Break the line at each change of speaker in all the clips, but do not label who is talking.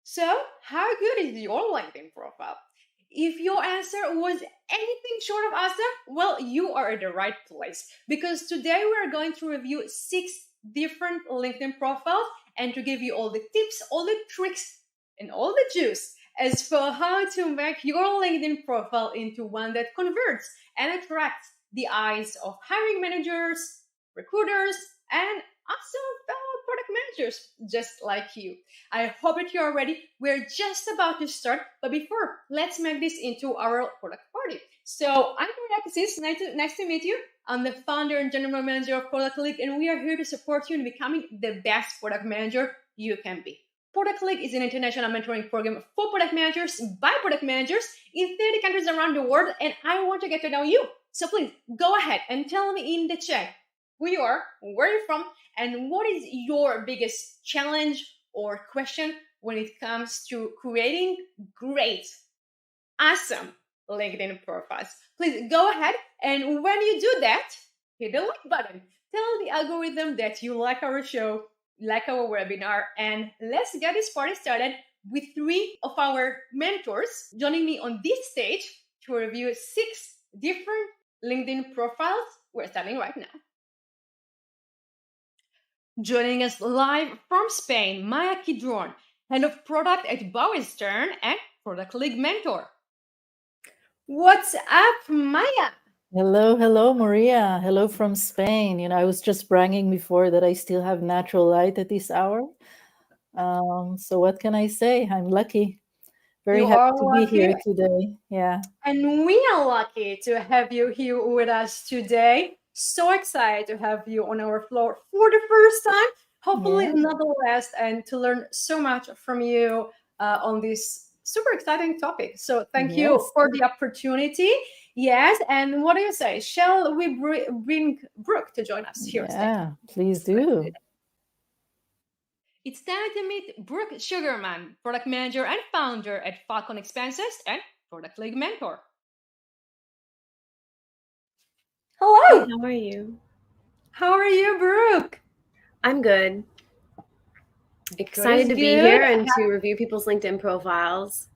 So, how good is your LinkedIn profile? If your answer was anything short of awesome, well, you are at the right place because today we are going to review 6 different LinkedIn profiles and to give you all the tips, all the tricks, and all the juice as for how to make your LinkedIn profile into one that converts and attracts the eyes of hiring managers, recruiters, and awesome fellow product managers just like you. I hope that you're ready. We're just about to start, but before, let's make this into our product party. So I'm Alexis. Nice to meet you. I'm the founder and general manager of Product League, and we are here to support you in becoming the best product manager you can be. Product League is an international mentoring program for product managers by product managers in 30 countries around the world, and I want to get to know you. So please go ahead and tell me in the chat who you are, where you're from, and what is your biggest challenge or question when it comes to creating great, awesome LinkedIn profiles. Please go ahead, and when you do that, hit the like button. Tell the algorithm that you like our show, like our webinar, and let's get this party started with 3 of our mentors joining me on this stage to review 6 different LinkedIn profiles. We're starting right now. Joining us live from Spain, Maya Kidron, Head of Product at Stern and Product League Mentor. What's up, Maya?
Hello, Maria. Hello from Spain. I was just bragging before that I still have natural light at this hour. So what can I say? I'm lucky. Very happy to be here today. Yeah.
And we are lucky to have you here with us today. So excited to have you on our floor for the first time. Hopefully not the last, and to learn so much from you on this super exciting topic. So thank you for the opportunity. Yes, and what do you say? Shall we bring Brooke to join us here?
Yeah, please do.
It's time to meet Brooke Sugarman, product manager and founder at Falcon Expenses and Product League Mentor.
Hello. Hey, how are you?
How are you, Brooke?
I'm good. Excited to be here and to review people's LinkedIn profiles.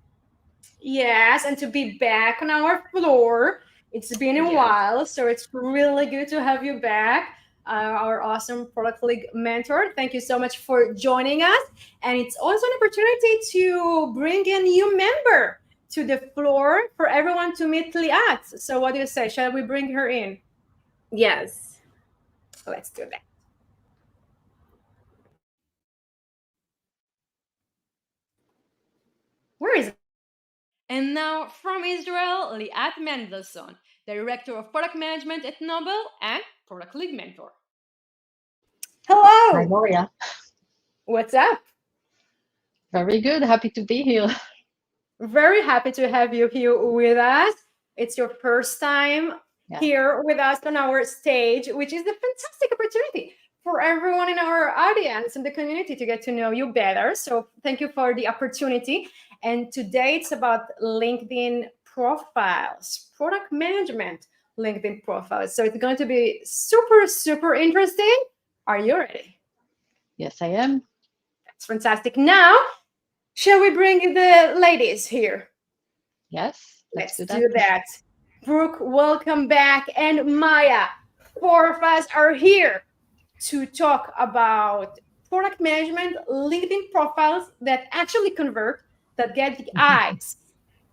Yes, and to be back on our floor. It's been a while, so it's really good to have you back, our awesome Product League mentor. Thank you so much for joining us. And it's also an opportunity to bring a new member to the floor for everyone to meet Liat. So what do you say? Shall we bring her in?
Yes.
Let's do that. Where is it? And now from Israel, Liat Mendelson, Director of Product Management at Noble and Product League Mentor. Hello!
Hi, Maria.
What's up?
Very good. Happy to be here.
Very happy to have you here with us. It's your first time here with us on our stage, which is a fantastic opportunity for everyone in our audience and the community to get to know you better. So thank you for the opportunity. And today it's about LinkedIn profiles, product management LinkedIn profiles. So it's going to be super, super interesting. Are you ready?
Yes, I am.
That's fantastic. Now, shall we bring the ladies here?
Yes,
let's do that. Brooke, welcome back. And Maya, 4 of us are here to talk about product management LinkedIn profiles that actually convert, that get the eyes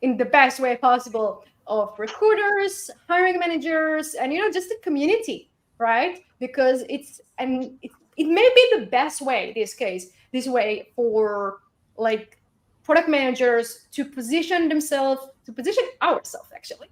in the best way possible of recruiters, hiring managers, and just the community, right? Because it may be the best way this way for like product managers to position ourselves actually,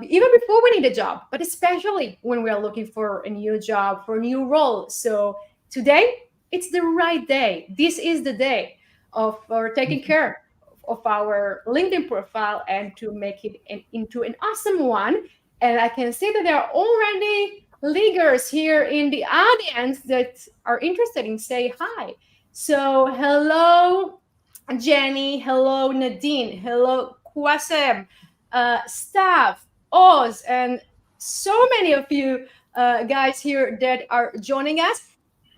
even before winning the job, but especially when we are looking for a new job, for a new role. So today, it's the right day. This is the day of taking care of our LinkedIn profile and to make it into an awesome one. And I can see that there are already leaguers here in the audience that are interested in say hi. So hello, Jenny. Hello, Nadine. Hello, Kwasem, Staff, Oz, and so many of you guys here that are joining us.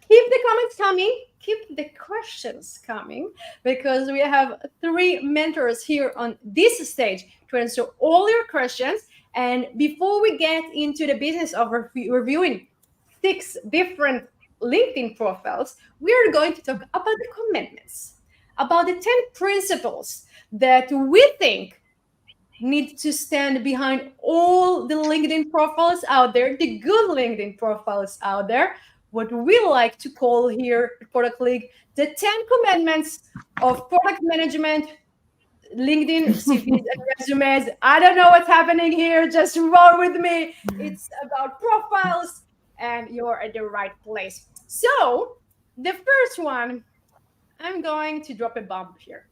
Keep the comments coming. Keep the questions coming, because we have 3 mentors here on this stage to answer all your questions. And before we get into the business of reviewing 6 different LinkedIn profiles, we are going to talk about the commandments, about the 10 principles that we think need to stand behind all the LinkedIn profiles out there, the good LinkedIn profiles out there, what we like to call here at Product League the 10 commandments of product management, LinkedIn CVs and resumes. I don't know what's happening here. Just roll with me. It's about profiles, and you're at the right place. So the first one, I'm going to drop a bomb here.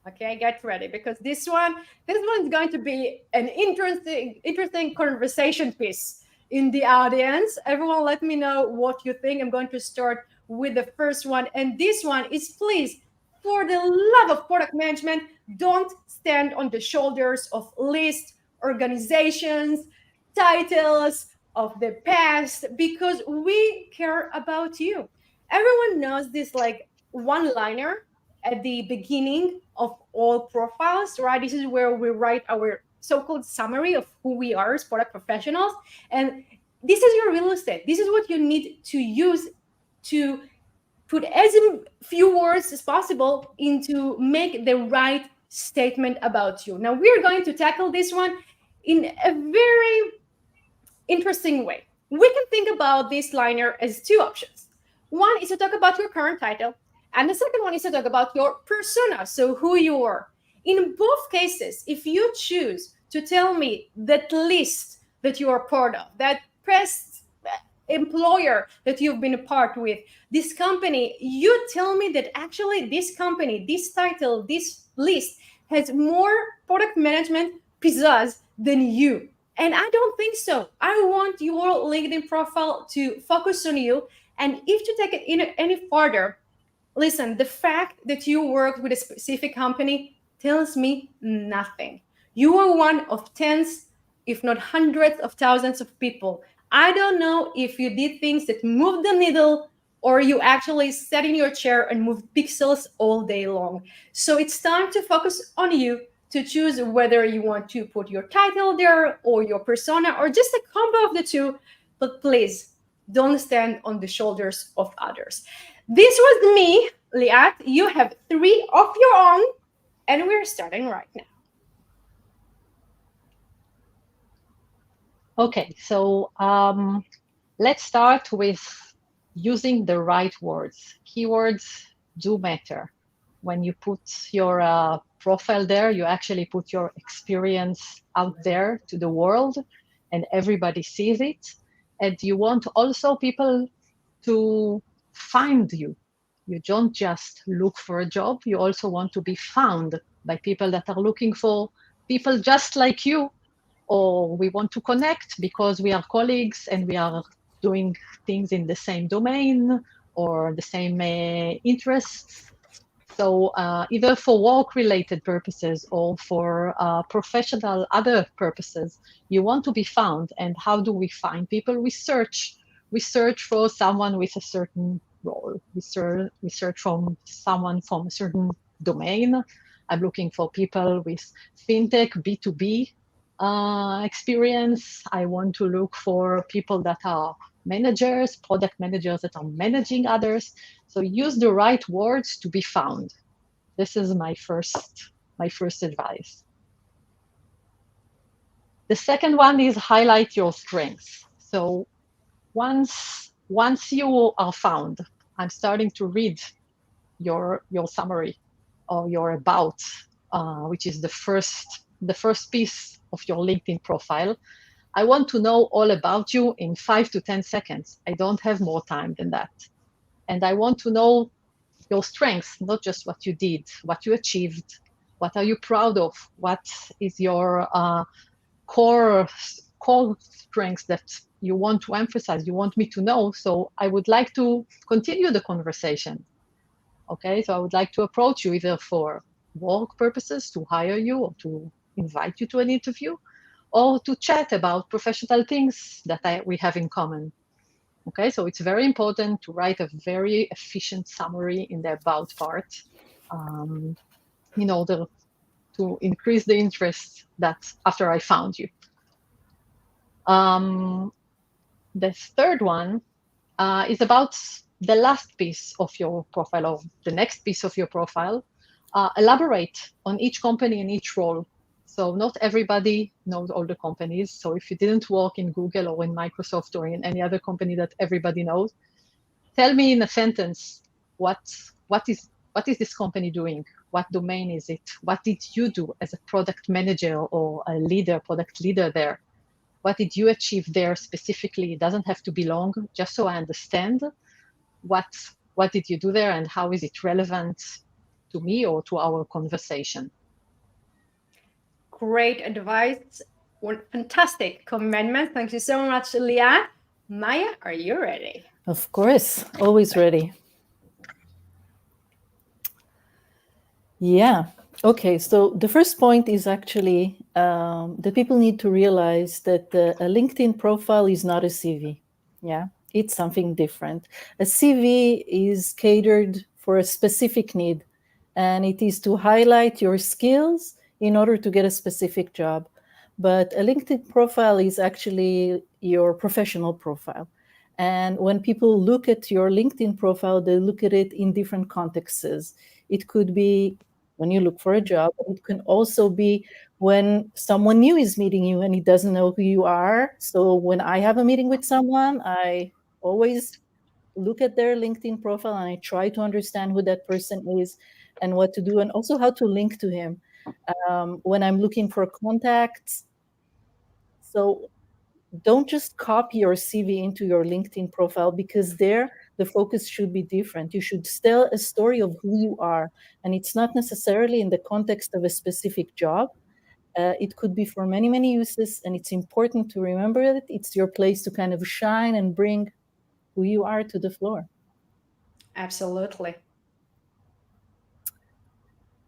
Okay, get ready, because this one is going to be an interesting conversation piece in the audience. Everyone, let me know what you think. I'm going to start with the first one, and this one is, please, for the love of product management, don't stand on the shoulders of lists, organizations, titles of the past, because we care about you. Everyone knows this like one-liner at the beginning of all profiles, right? This is where we write our so-called summary of who we are as product professionals. And this is your real estate. This is what you need to use to put as few words as possible into make the right statement about you. Now we're going to tackle this one in a very interesting way. We can think about this liner as 2 options. One is to talk about your current title, and the second one is to talk about your persona, so who you are. In both cases, if you choose to tell me that list that you are part of, that past employer that you've been a part with, this company, you tell me that actually this company, this title, this list has more product management pizzazz than you. And I don't think so. I want your LinkedIn profile to focus on you. And if you take it any further, listen, the fact that you worked with a specific company tells me nothing. You are one of tens, if not hundreds of thousands of people. I don't know if you did things that moved the needle, or you actually sat in your chair and moved pixels all day long. So it's time to focus on you, to choose whether you want to put your title there or your persona or just a combo of the 2. But please don't stand on the shoulders of others. This was me, Liat. You have 3 of your own, and we're starting right now.
Okay, so let's start with using the right words. Keywords do matter. When you put your profile there, you actually put your experience out there to the world, and everybody sees it. And you want also people to find you. You don't just look for a job, you also want to be found by people that are looking for people just like you, or we want to connect because we are colleagues and we are doing things in the same domain or the same interests. So either for work-related purposes or for professional other purposes, you want to be found. And how do we find people? We search for someone with a certain role. We search from someone from a certain domain. I'm looking for people with fintech, B2B experience. I want to look for people that are managers, product managers that are managing others. So use the right words to be found. This is my first advice. The second one is highlight your strengths. So once you are found, I'm starting to read your summary or your about, which is the first piece of your LinkedIn profile. I want to know all about you in 5 to 10 seconds. I don't have more time than that. And I want to know your strengths, not just what you did, what you achieved, what are you proud of, what is your core strengths that you want to emphasize, you want me to know. So I would like to continue the conversation. Okay, so I would like to approach you either for work purposes, to hire you or to invite you to an interview, or to chat about professional things that we have in common. Okay, so it's very important to write a very efficient summary in the about part in order to increase the interest that after I found you. The third one is about the last piece of your profile, or the next piece of your profile. Elaborate on each company and each role. So not everybody knows all the companies. So if you didn't work in Google or in Microsoft or in any other company that everybody knows, tell me in a sentence, what is this company doing? What domain is it? What did you do as a product manager or a leader, product leader there? What did you achieve there specifically? It doesn't have to be long, just so I understand what did you do there and how is it relevant to me or to our conversation.
Great advice. Fantastic commandment. Thank you so much, Leah. Maya, are you ready?
Of course, always ready. Yeah. Okay, so the first point is actually that people need to realize that a LinkedIn profile is not a CV. Yeah, it's something different. A CV is catered for a specific need, and it is to highlight your skills in order to get a specific job. But a LinkedIn profile is actually your professional profile. And when people look at your LinkedIn profile, they look at it in different contexts. It could be when you look for a job. It can also be when someone new is meeting you and he doesn't know who you are. So when I have a meeting with someone, I always look at their LinkedIn profile and I try to understand who that person is and what to do, and also how to link to him. When I'm looking for contacts, so don't just copy your CV into your LinkedIn profile, because there the focus should be different. You should tell a story of who you are, and it's not necessarily in the context of a specific job. It could be for many, many uses, and it's important to remember that it's your place to kind of shine and bring who you are to the floor.
Absolutely.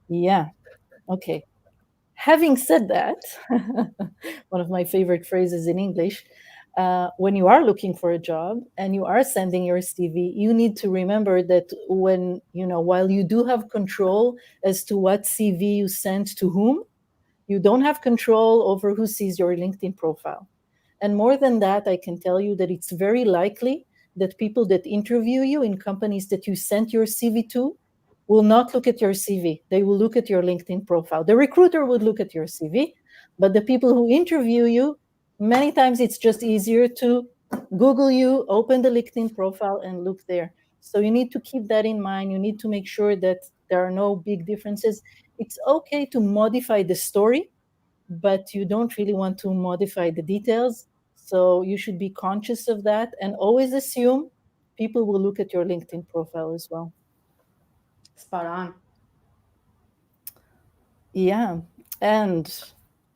Yeah. Okay. Having said that, one of my favorite phrases in English, when you are looking for a job and you are sending your CV, you need to remember that while you do have control as to what CV you send to whom, you don't have control over who sees your LinkedIn profile. And more than that, I can tell you that it's very likely that people that interview you in companies that you sent your CV to will not look at your CV. They will look at your LinkedIn profile. The recruiter would look at your CV, but the people who interview you, many times it's just easier to Google you, open the LinkedIn profile and look there. So you need to keep that in mind. You need to make sure that there are no big differences. It's okay to modify the story, but you don't really want to modify the details. So you should be conscious of that and always assume people will look at your LinkedIn profile as well.
Spot on.
Yeah. And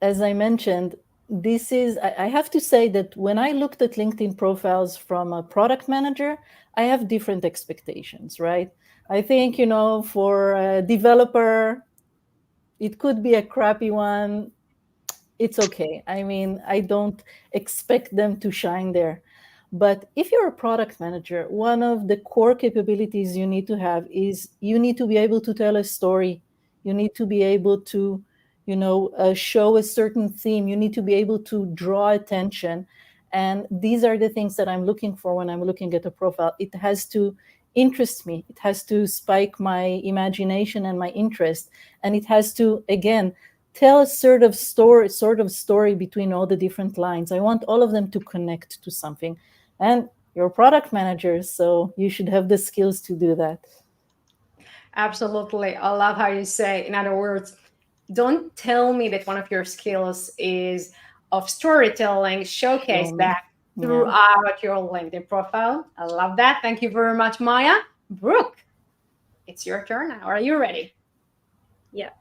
as I mentioned, I have to say that when I looked at LinkedIn profiles from a product manager, I have different expectations, right? I think, for a developer, it could be a crappy one. It's okay. I mean, I don't expect them to shine there. But if you're a product manager, one of the core capabilities you need to have is you need to be able to tell a story. You need to be able to, show a certain theme. You need to be able to draw attention. And these are the things that I'm looking for when I'm looking at a profile. It has to interest me. It has to spike my imagination and my interest. And it has to, again, tell a sort of story between all the different lines. I want all of them to connect to something. And you're a product manager, so you should have the skills to do that.
Absolutely. I love how you say, in other words, don't tell me that one of your skills is of storytelling. Showcase that throughout your LinkedIn profile. I love that. Thank you very much, Maya. Brooke, it's your turn now. Are you ready?
Yeah.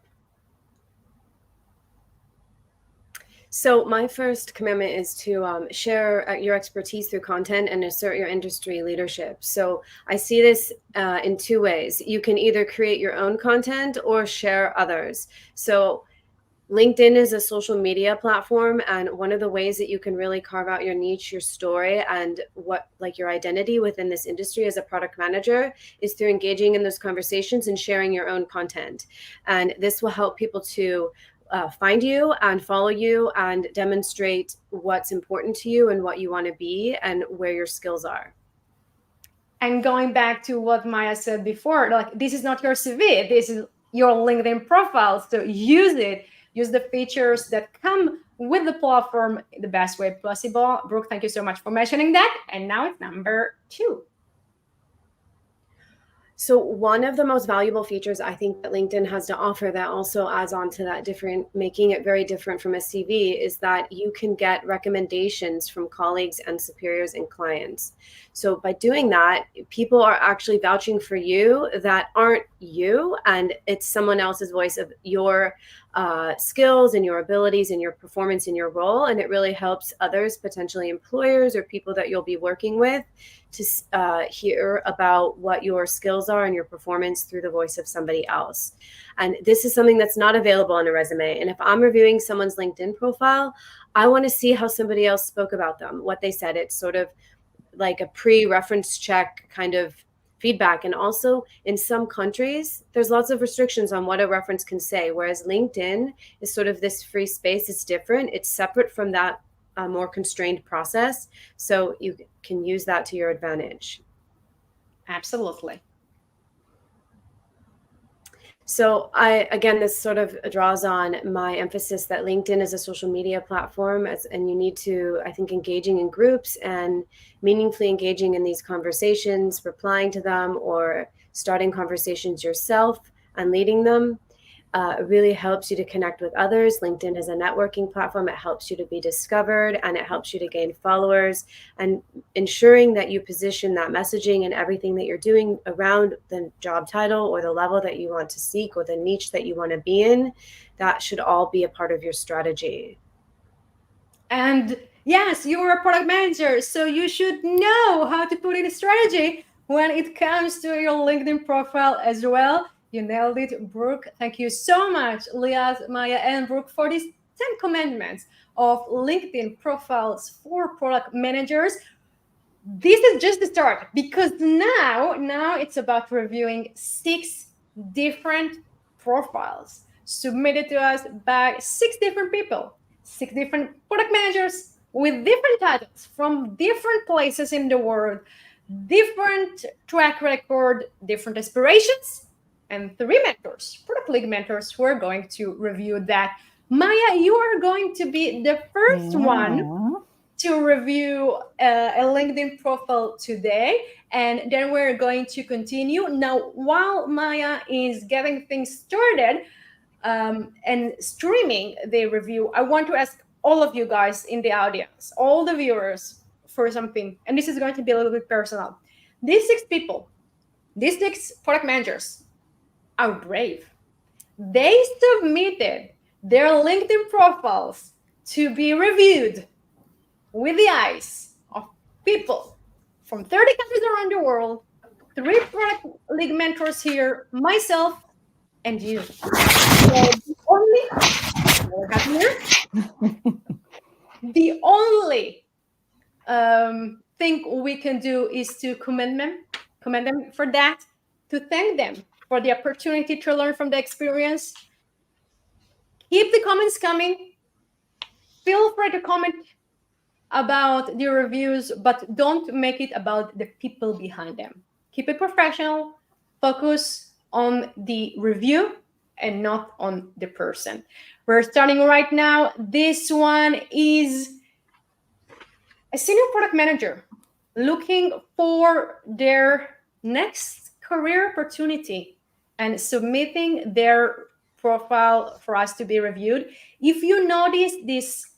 So my first commandment is to share your expertise through content and assert your industry leadership. So I see this in two ways. You can either create your own content or share others. So LinkedIn is a social media platform, and one of the ways that you can really carve out your niche, your story, and what like your identity within this industry as a product manager is through engaging in those conversations and sharing your own content. And this will help people to find you and follow you and demonstrate what's important to you and what you want to be and where your skills are.
And going back to what Maya said before, like, this is not your CV, this is your LinkedIn profile. So use it, use the features that come with the platform the best way possible. Brooke, thank you so much for mentioning that. And now it's number 2.
So one of the most valuable features I think that LinkedIn has to offer that also adds on to that different, making it very different from a CV, is that you can get recommendations from colleagues and superiors and clients. So by doing that, people are actually vouching for you that aren't you, and it's someone else's voice of your skills and your abilities and your performance in your role. And it really helps others, potentially employers or people that you'll be working with, to hear about what your skills are and your performance through the voice of somebody else. And this is something that's not available on a resume. And if I'm reviewing someone's LinkedIn profile, I want to see how somebody else spoke about them, what they said. It's sort of like a pre-reference check kind of feedback. And also in some countries, there's lots of restrictions on what a reference can say, whereas LinkedIn is sort of this free space. It's different. It's separate from that more constrained process. So you can use that to your advantage.
Absolutely.
So again, this sort of draws on my emphasis that LinkedIn is a social media platform, and you need to, I think, engaging in groups and meaningfully engaging in these conversations, replying to them or starting conversations yourself and leading them. It really helps you to connect with others. LinkedIn is a networking platform. It helps you to be discovered, and it helps you to gain followers, and ensuring that you position that messaging and everything that you're doing around the job title or the level that you want to seek or the niche that you want to be in. That should all be a part of your strategy.
And yes, you're a product manager, so you should know how to put in a strategy when it comes to your LinkedIn profile as well. You nailed it, Brooke. Thank you so much, Leah, Maya, and Brooke, for these 10 commandments of LinkedIn profiles for product managers. This is just the start, because now it's about reviewing 6 different profiles submitted to us by 6 different people, 6 different product managers with different titles from different places in the world, different track record, different aspirations, and 3 mentors, product league mentors, who are going to review that. Maya, you are going to be the first one to review a LinkedIn profile today, and then we're going to continue. Now, while Maya is getting things started and streaming the review, I want to ask all of you guys in the audience, all the viewers, for something, and this is going to be a little bit personal. These 6 people, these 6 product managers are brave. They submitted their LinkedIn profiles to be reviewed with the eyes of people from 30 countries around the world, 3 product league mentors here, myself, and you. So the only thing we can do is to commend them for that, to thank them for the opportunity to learn from the experience. Keep the comments coming. Feel free to comment about the reviews, but don't make it about the people behind them. Keep it professional. Focus on the review and not on the person. We're starting right now. This one is a senior product manager looking for their next career opportunity and submitting their profile for us to be reviewed. If you notice this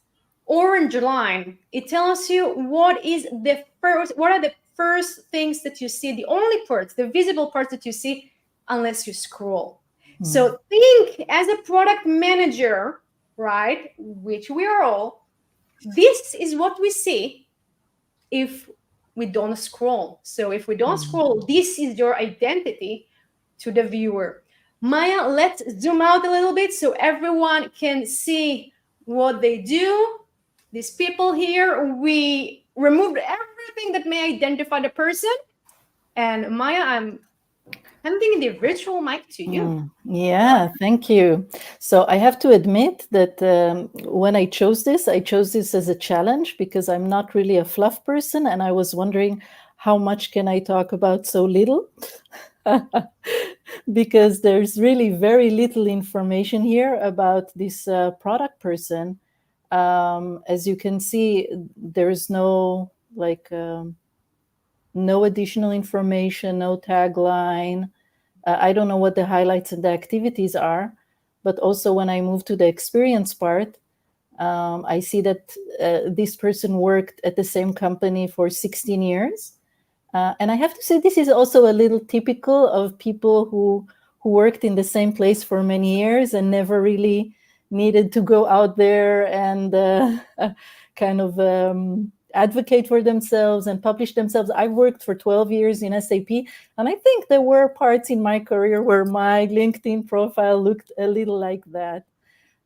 orange line, it tells you what are the first things that you see, the only parts, the visible parts that you see, unless you scroll. So think as a product manager, right, which we are all, this is what we see if we don't scroll. So if we don't scroll, this is your identity to the viewer. Maya, let's zoom out a little bit so everyone can see what they do. These people here, we removed everything that may identify the person. And Maya, I'm handing the virtual mic to you.
Yeah, thank you. So I have to admit that when I chose this as a challenge because I'm not really a fluff person, and I was wondering how much can I talk about so little? Because there's really very little information here about this product person. As you can see, there's no no additional information, no tagline. I don't know what the highlights and the activities are, but also when I move to the experience part, I see that this person worked at the same company for 16 years. And I have to say, this is also a little typical of people who worked in the same place for many years and never really needed to go out there and kind of advocate for themselves and publish themselves. I worked for 12 years in SAP, and I think there were parts in my career where my LinkedIn profile looked a little like that.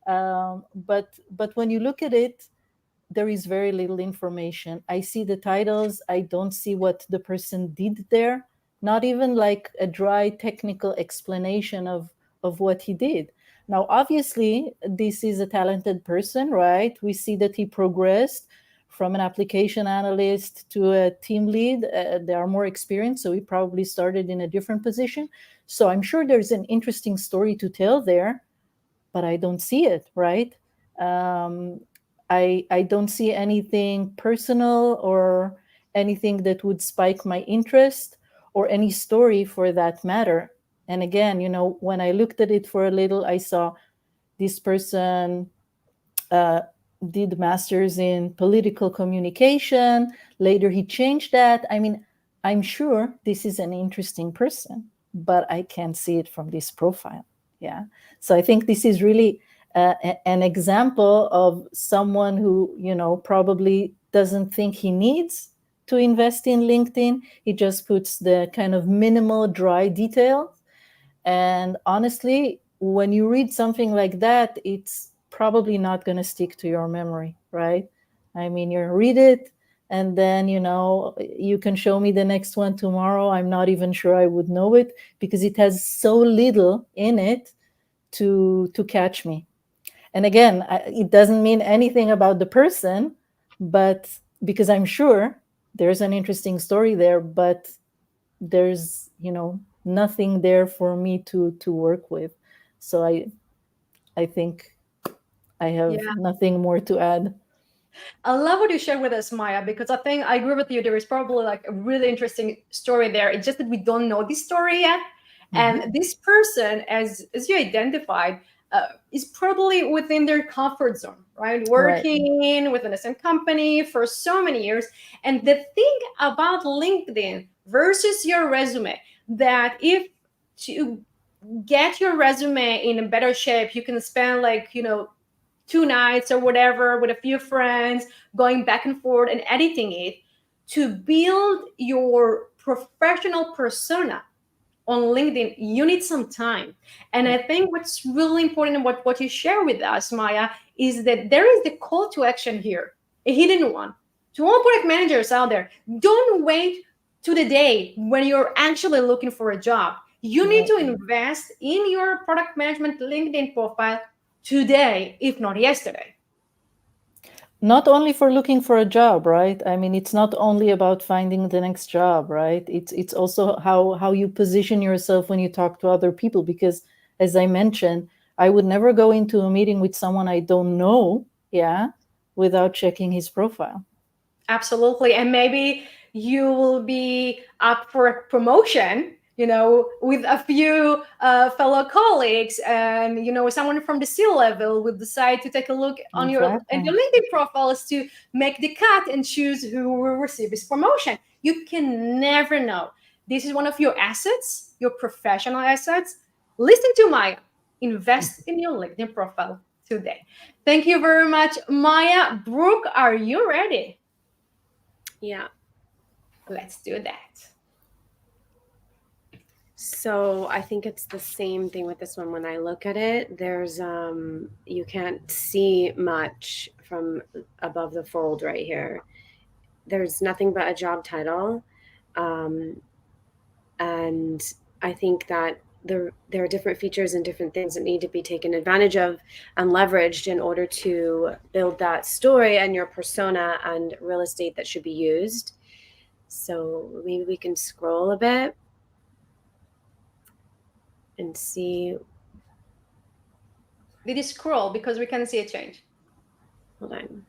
But when you look at it, there is very little information. I see the titles. I don't see what the person did there. Not even like a dry technical explanation of what he did. Now, obviously, this is a talented person, right? We see that he progressed from an application analyst to a team lead. They are more experienced, so he probably started in a different position. So I'm sure there's an interesting story to tell there, but I don't see it, right? I don't see anything personal or anything that would spike my interest or any story for that matter. And again, when I looked at it for a little, I saw this person did masters in political communication. Later, he changed that. I mean, I'm sure this is an interesting person, but I can't see it from this profile. Yeah. So I think this is really an example of someone who, probably doesn't think he needs to invest in LinkedIn. He just puts the kind of minimal, dry detail. And honestly, when you read something like that, it's probably not going to stick to your memory, right? I mean, you read it, and then, you can show me the next one tomorrow. I'm not even sure I would know it because it has so little in it to catch me. And again, it doesn't mean anything about the person, but because I'm sure there's an interesting story there, but there's, nothing there for me to work with. So I think I have nothing more to add.
I love what you shared with us, Maya, because I think I agree with you. There is probably like a really interesting story there. It's just that we don't know this story yet. And this person, as you identified, is probably within their comfort zone, right? Working within the same company for so many years. And the thing about LinkedIn versus your resume, that if to get your resume in a better shape, you can spend 2 nights or whatever with a few friends, going back and forth and editing it to build your professional persona on LinkedIn. You need some time. And I think what's really important and what you share with us, Maya, is that there is the call to action here, a hidden one. To all product managers out there, don't wait to the day when you're actually looking for a job. You need to invest in your product management LinkedIn profile today, if not yesterday.
Not only for looking for a job, right? I mean, it's not only about finding the next job, right? It's also how you position yourself when you talk to other people. Because as I mentioned, I would never go into a meeting with someone I don't know, without checking his profile.
Absolutely. And maybe you will be up for a promotion, with a few fellow colleagues, and someone from the C-level will decide to take a look on your LinkedIn profiles to make the cut and choose who will receive this promotion. You can never know. This is one of your assets, your professional assets. Listen to Maya. Invest in your LinkedIn profile today. Thank you very much, Maya. Brooke, are you ready?
Yeah.
Let's do that.
So I think it's the same thing with this one. When I look at it, there's you can't see much from above the fold right here. There's nothing but a job title. And I think that there are different features and different things that need to be taken advantage of and leveraged in order to build that story and your persona and real estate that should be used. So maybe we can scroll a bit and see.
Did you scroll? Because we can see a change.
Hold on.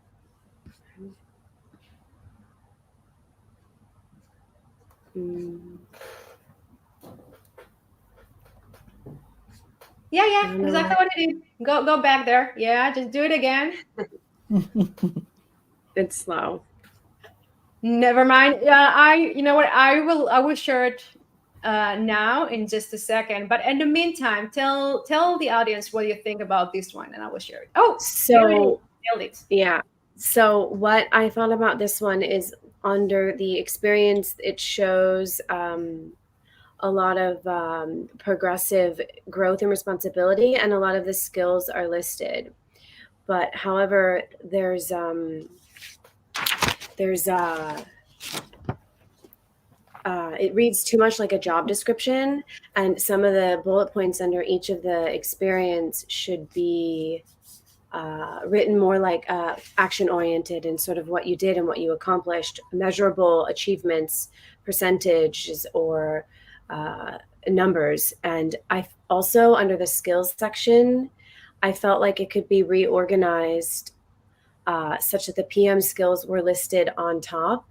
Yeah, exactly what it is. Go back there. Yeah, just do it again.
It's slow.
Never mind. Yeah, you know what? I will share it now in just a second. But in the meantime, tell the audience what you think about this one, and I will share it. Oh,
so
nailed it.
Yeah. So what I thought about this one is under the experience, it shows a lot of progressive growth and responsibility, and a lot of the skills are listed. But however, it reads too much like a job description, and some of the bullet points under each of the experience should be written more like action oriented and sort of what you did and what you accomplished, measurable achievements, percentages, or numbers. And I also, under the skills section, I felt like it could be reorganized such that the PM skills were listed on top.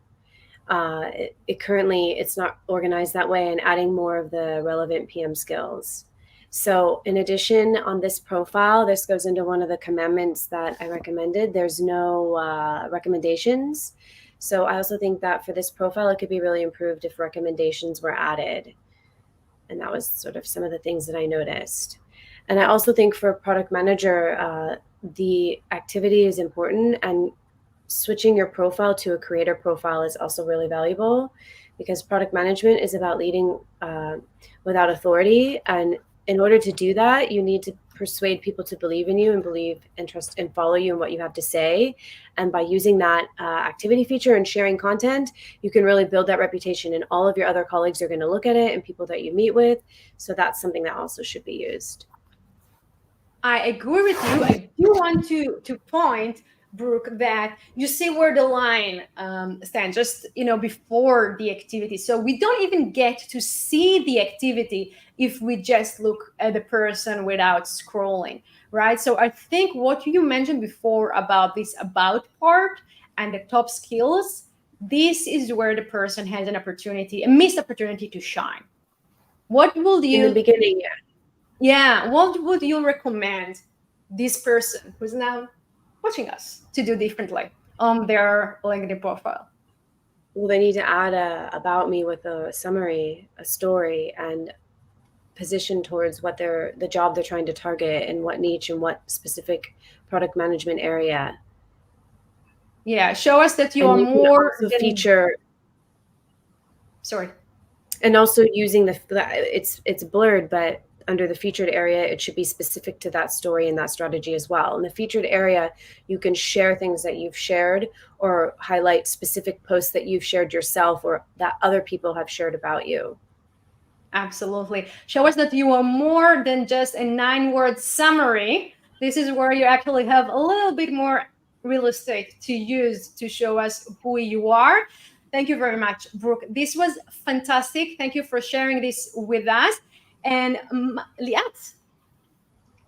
Currently it's not organized that way, and adding more of the relevant PM skills. So in addition, on this profile, this goes into one of the commandments that I recommended. There's no recommendations. So I also think that for this profile, it could be really improved if recommendations were added. And that was sort of some of the things that I noticed. And I also think for product manager, the activity is important, and switching your profile to a creator profile is also really valuable, because product management is about leading without authority. And in order to do that, you need to persuade people to believe in you and believe and trust and follow you and what you have to say. And by using that activity feature and sharing content, you can really build that reputation, and all of your other colleagues are going to look at it, and people that you meet with. So that's something that also should be used.
I agree with you. I do want to point, Brooke, that you see where the line stands, just before the activity. So we don't even get to see the activity if we just look at the person without scrolling, right? So I think what you mentioned before about this about part and the top skills, this is where the person has an opportunity, a missed opportunity to shine. What will you
in the beginning?
Yeah, what would you recommend this person who's now watching us to do differently on their LinkedIn profile?
Well, they need to add a about me with a summary, a story, and position towards what the job they're trying to target, and what niche and what specific product management area.
Yeah, show us that you are more
feature.
Sorry.
And also using it's blurred, but under the featured area, it should be specific to that story and that strategy as well. In the featured area, you can share things that you've shared, or highlight specific posts that you've shared yourself or that other people have shared about you.
Absolutely. Show us that you are more than just a 9-word summary. This is where you actually have a little bit more real estate to use to show us who you are. Thank you very much, Brooke. This was fantastic. Thank you for sharing this with us. And Liat,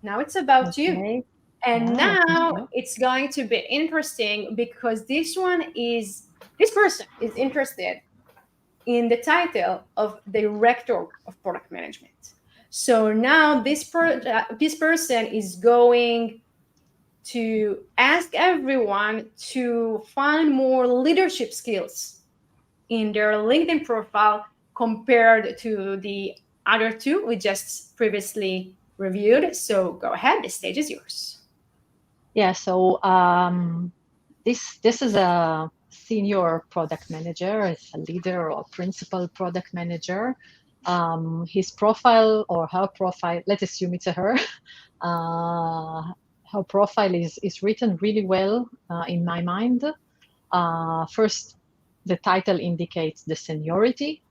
now it's about you. And now it's going to be interesting, because this person is interested in the title of Director of Product Management. So now this person is going to ask everyone to find more leadership skills in their LinkedIn profile compared to the other two we just previously reviewed. So go ahead, the stage is yours.
Yeah, so this is a senior product manager, it's a leader or principal product manager. his profile or her profile, let's assume it's a her, her profile is written really well in my mind. First, the title indicates the seniority.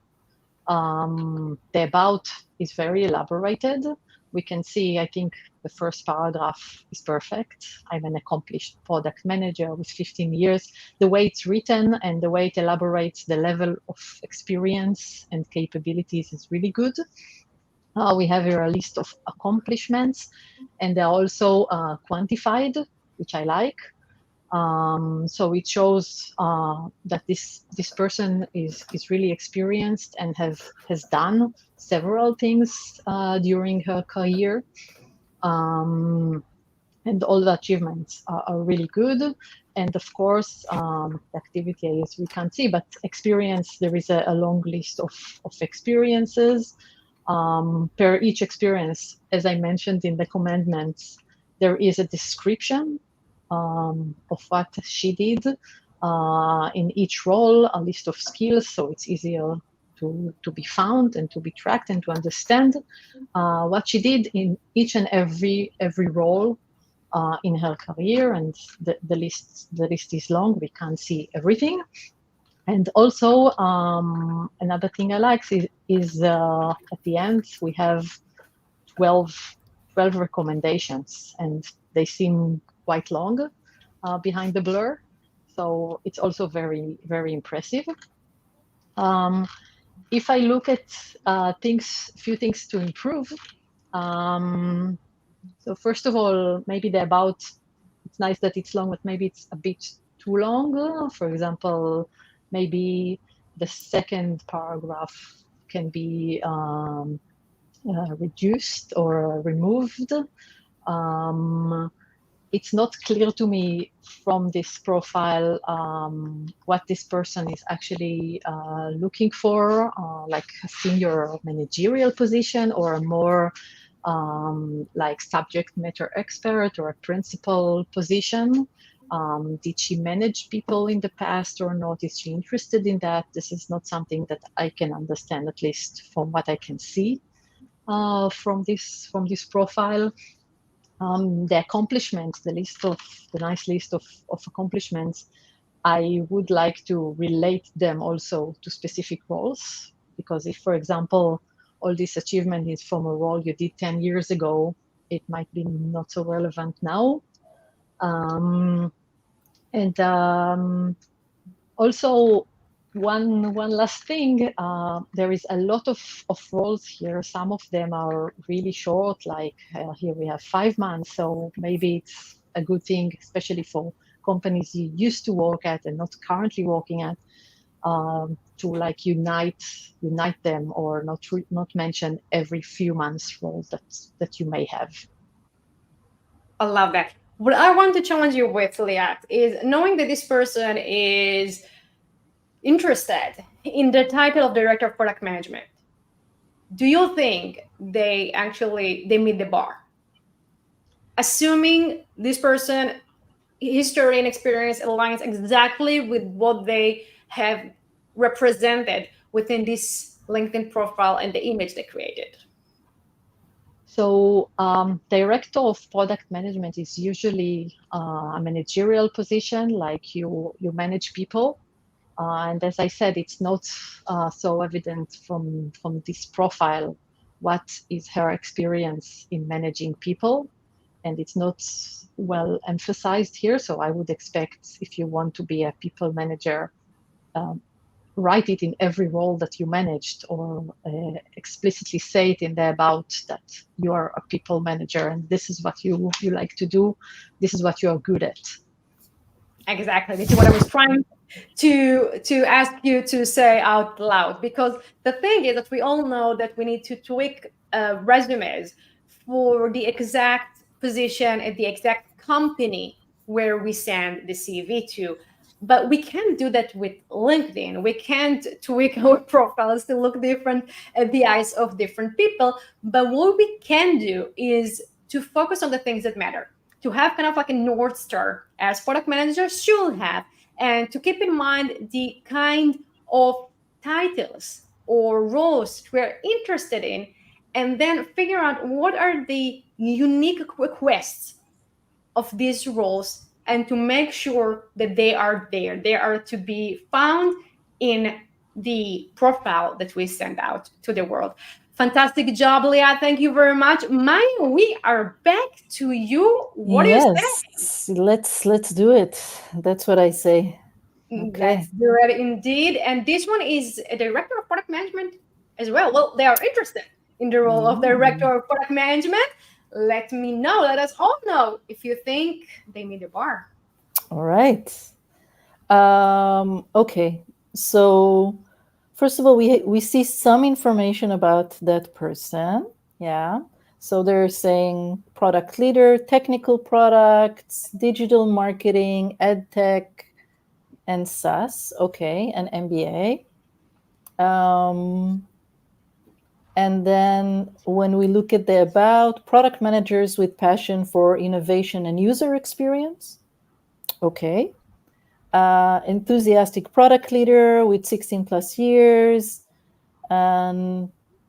The about is very elaborated. We can see, I think the first paragraph is perfect. I'm an accomplished product manager with 15 years. The way it's written and the way it elaborates the level of experience and capabilities is really good. We have here a list of accomplishments, and they're also quantified, which I like. So it shows that this person is really experienced and has done several things during her career, and all the achievements are really good. And of course, activity, as we can see, but experience, there is a long list of experiences. Per each experience, as I mentioned in the commandments, there is a description of what she did in each role, a list of skills, so it's easier to be found and to be tracked and to understand what she did in each and every role in her career. And the list is long. We can't see everything. And also another thing I like is at the end we have 12 recommendations, and they seem quite long behind the blur. So it's also very, very impressive. If I look at few things to improve. So first of all, maybe the about, it's nice that it's long, but maybe it's a bit too long. For example, maybe the second paragraph can be reduced or removed. It's not clear to me from this profile what this person is actually looking for, like a senior managerial position or a more like subject matter expert or a principal position. Did she manage people in the past or not? Is she interested in that? This is not something that I can understand, at least from what I can see from this profile. The accomplishments, the nice list of accomplishments, I would like to relate them also to specific roles, because if, for example, all this achievement is from a role you did 10 years ago, it might be not so relevant now. Also, one last thing, there is a lot of roles here. Some of them are really short, like here we have 5 months, so maybe it's a good thing, especially for companies you used to work at and not currently working at, to like unite them, or not mention every few months roles that you may have.
I love that. What I want to challenge you with, Liat, is knowing that this person is interested in the title of Director of Product Management. Do you think they meet the bar? Assuming this person history and experience aligns exactly with what they have represented within this LinkedIn profile and the image they created.
So director of product management is usually a managerial position, like you manage people. And as I said, it's not so evident from this profile what is her experience in managing people. And it's not well emphasized here. So I would expect, if you want to be a people manager, write it in every role that you managed, or explicitly say it in the about that you are a people manager and this is what you like to do. This is what you are good at.
Exactly. This is what I was trying to ask you to say out loud, because the thing is that we all know that we need to tweak resumes for the exact position at the exact company where we send the CV to. But we can't do that with LinkedIn. We can't tweak our profiles to look different at the eyes of different people. But what we can do is to focus on the things that matter, to have kind of like a North Star, as product managers should have, and to keep in mind the kind of titles or roles we're interested in, and then figure out what are the unique requests of these roles, and to make sure that they are there. They are to be found in the profile that we send out to the world. Fantastic job, Leah. Thank you very much. Maya, we are back to you. What do you say?
Let's do it. That's what I say. Okay.
Let's do it indeed. And this one is a director of product management as well. Well, they are interested in the role of director of product management. Let me know. Let us all know if you think they meet the bar.
All right. Okay. So first of all, we see some information about that person. Yeah. So they're saying product leader, technical products, digital marketing, ed tech, and SaaS. Okay. And MBA. And then when we look at the about, product managers with passion for innovation and user experience. Okay. Enthusiastic product leader with 16 plus years,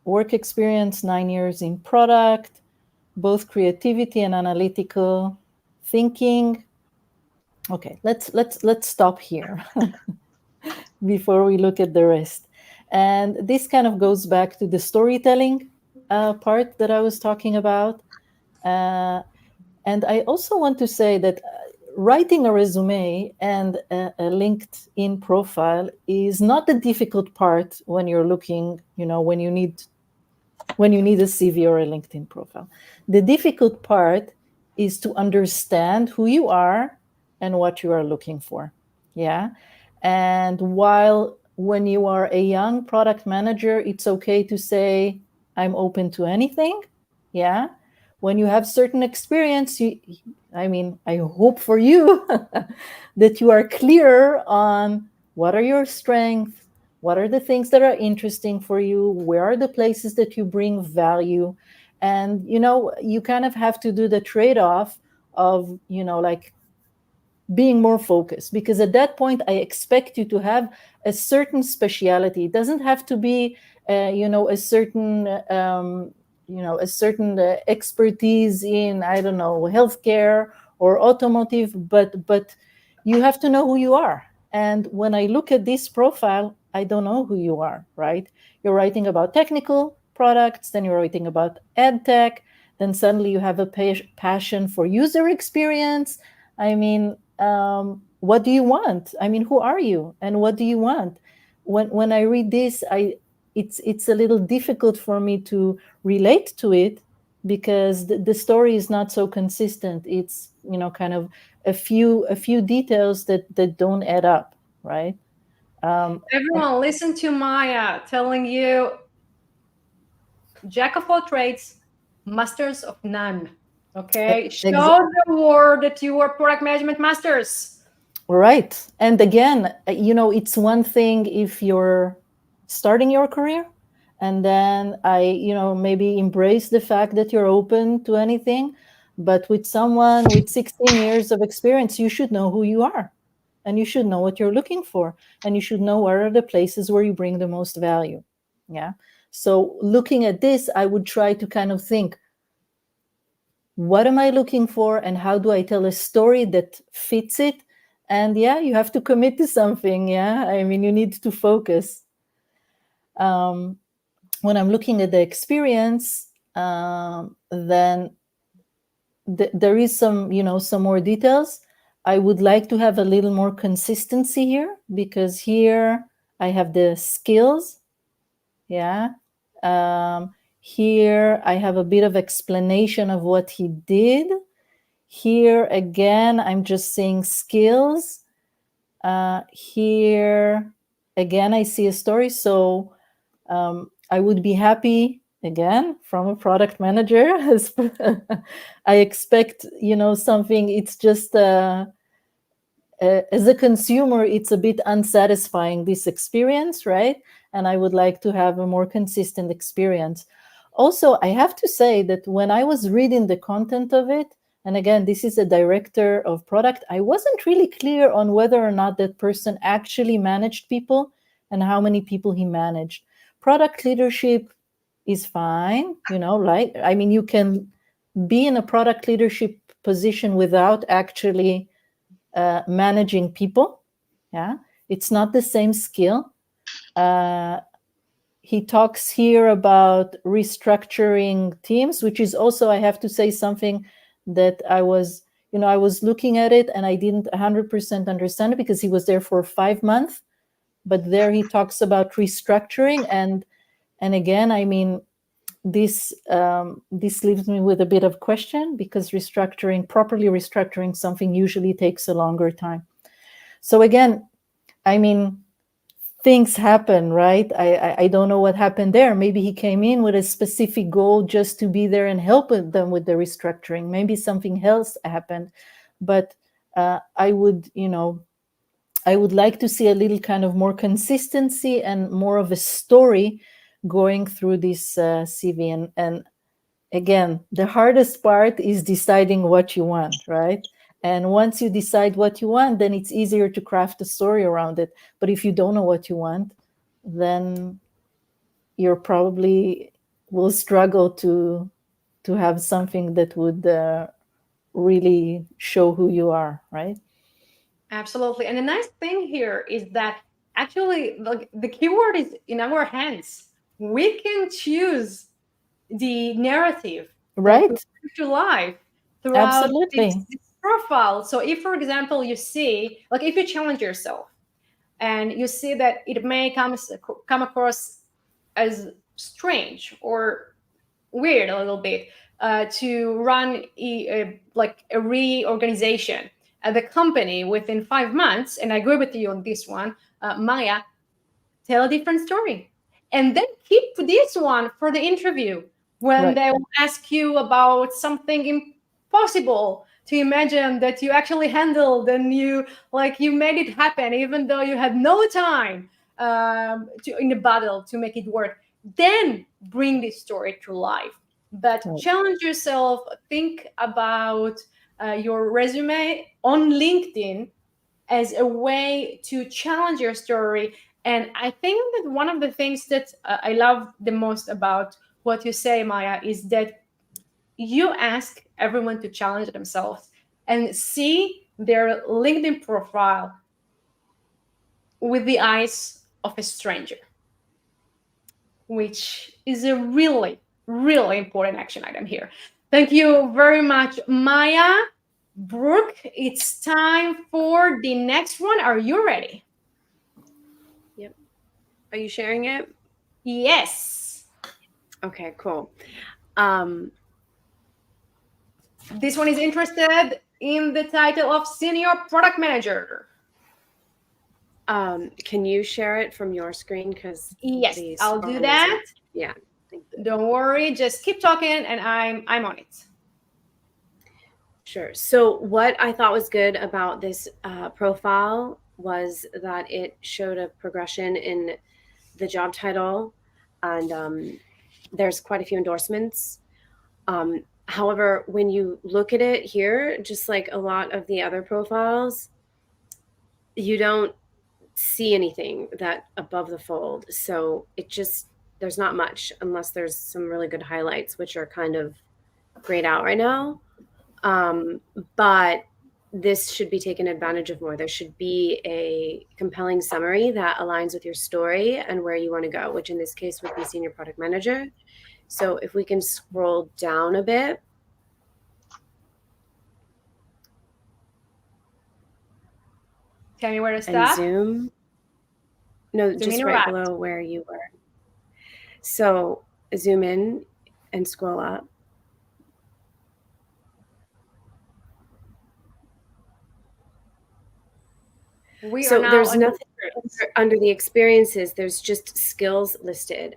work experience 9 years in product, both creativity and analytical thinking. Okay, let's stop here before we look at the rest. And this kind of goes back to the storytelling part that I was talking about. And I also want to say that writing a resume and a LinkedIn profile is not the difficult part when you're looking, when you need a CV or a LinkedIn profile. The difficult part is to understand who you are and what you are looking for. Yeah. And when you are a young product manager, it's okay to say, I'm open to anything. Yeah. When you have certain experience, I hope for you that you are clear on what are your strengths, what are the things that are interesting for you, where are the places that you bring value. And, you kind of have to do the trade-off of, like being more focused, because at that point, I expect you to have a certain speciality. It doesn't have to be, a certain expertise in, I don't know, healthcare or automotive, but you have to know who you are. And when I look at this profile, I don't know who you are, right? You're writing about technical products, then you're writing about ed tech, then suddenly you have a passion for user experience. What do you want? Who are you and what do you want? When I read this, it's a little difficult for me to relate to it, because the story is not so consistent. It's kind of a few details that don't add up, right?
Everyone, listen to Maya telling you, jack of all trades, masters of none. Okay, show the world that you are product management masters.
Right. And again, it's one thing if you're starting your career, and then maybe embrace the fact that you're open to anything. But with someone with 16 years of experience, you should know who you are, and you should know what you're looking for, and you should know where are the places where you bring the most value. Yeah. So looking at this, I would try to kind of think, what am I looking for, and how do I tell a story that fits it? And yeah, you have to commit to something. Yeah. You need to focus. When I'm looking at the experience, then there is some more details. I would like to have a little more consistency here, because here I have the skills. Yeah. Here I have a bit of explanation of what he did. Here again, I'm just saying skills. Here again, I see a story. So I would be happy, again, from a product manager. I expect, something. It's just as a consumer, it's a bit unsatisfying, this experience, right? And I would like to have a more consistent experience. Also, I have to say that when I was reading the content of it, and again, this is a director of product, I wasn't really clear on whether or not that person actually managed people and how many people he managed. Product leadership is fine, like, I mean, you can be in a product leadership position without actually managing people. Yeah, it's not the same skill. He talks here about restructuring teams, which is also, I have to say, something that I was looking at it and I didn't 100% understand it because he was there for 5 months. But there he talks about restructuring, and again, I mean, this leaves me with a bit of question, because properly restructuring something usually takes a longer time. So again, I mean, things happen, right? I don't know what happened there. Maybe he came in with a specific goal just to be there and help them with the restructuring. Maybe something else happened, but I would like to see a little kind of more consistency and more of a story going through this CV. And again, the hardest part is deciding what you want, right? And once you decide what you want, then it's easier to craft a story around it. But if you don't know what you want, then you're probably will struggle to have something that would really show who you are, right?
Absolutely. And the nice thing here is that actually the keyword is in our hands. We can choose the narrative that we
Right.
bring to life throughout
Absolutely.
this profile. So if, for example, you see, like if you challenge yourself and you see that it may come across as strange or weird a little bit to run a reorganization at the company within 5 months, and I agree with you on this one, Maya, tell a different story. And then keep this one for the interview when
Right.
they will ask you about something impossible to imagine that you actually handled, and you made it happen even though you had no time in the battle to make it work. Then bring this story to life. But
Right.
challenge yourself, think about your resume on LinkedIn as a way to challenge your story. And I think that one of the things that I love the most about what you say, Maya, is that you ask everyone to challenge themselves and see their LinkedIn profile with the eyes of a stranger, which is a really, really important action item here. Thank you very much, Maya. Brooke, it's time for the next one. Are you ready?
Yep. Are you sharing it?
Yes.
Okay, cool.
This one is interested in the title of Senior Product Manager.
Can you share it from your screen? Because
Yes, I'll do that.
Yeah.
Don't worry, just keep talking and I'm on it.
Sure. So what I thought was good about this profile was that it showed a progression in the job title, and there's quite a few endorsements. However, when you look at it here, just like a lot of the other profiles, you don't see anything that above the fold. So there's not much unless there's some really good highlights, which are kind of grayed out right now. But this should be taken advantage of more. There should be a compelling summary that aligns with your story and where you want to go, which in this case would be Senior Product Manager. So if we can scroll down a bit.
Tell me where to stop.
And zoom. No,
Zoom
just right below where you were. So zoom in and scroll up. So there's nothing under the experiences. There's just skills listed,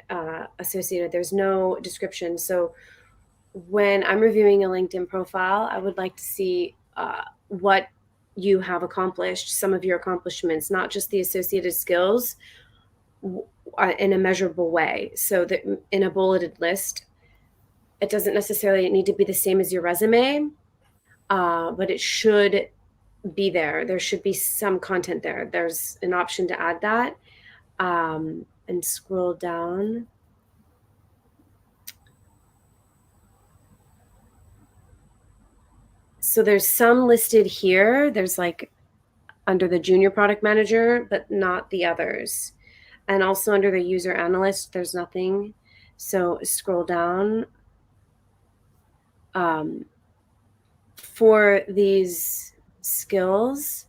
associated. There's no description. So when I'm reviewing a LinkedIn profile, I would like to see what you have accomplished, some of your accomplishments, not just the associated skills in a measurable way. So that in a bulleted list, it doesn't necessarily need to be the same as your resume, but it should be there. There should be some content there. There's an option to add that. and scroll down. So there's some listed here. There's like under the junior product manager, but not the others. And also under the user analyst, there's nothing. So scroll down. For these skills,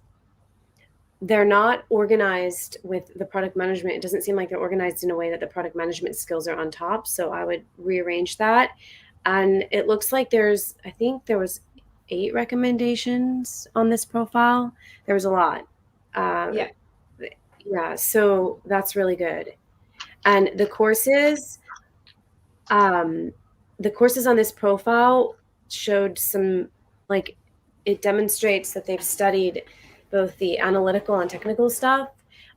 they're not organized with the product management. It doesn't seem like they're organized in a way that the product management skills are on top. So I would rearrange that. And it looks like I think there was 8 recommendations on this profile. There was a lot.
Yeah.
Yeah, so that's really good. And the courses on this profile showed some, like, it demonstrates that they've studied both the analytical and technical stuff.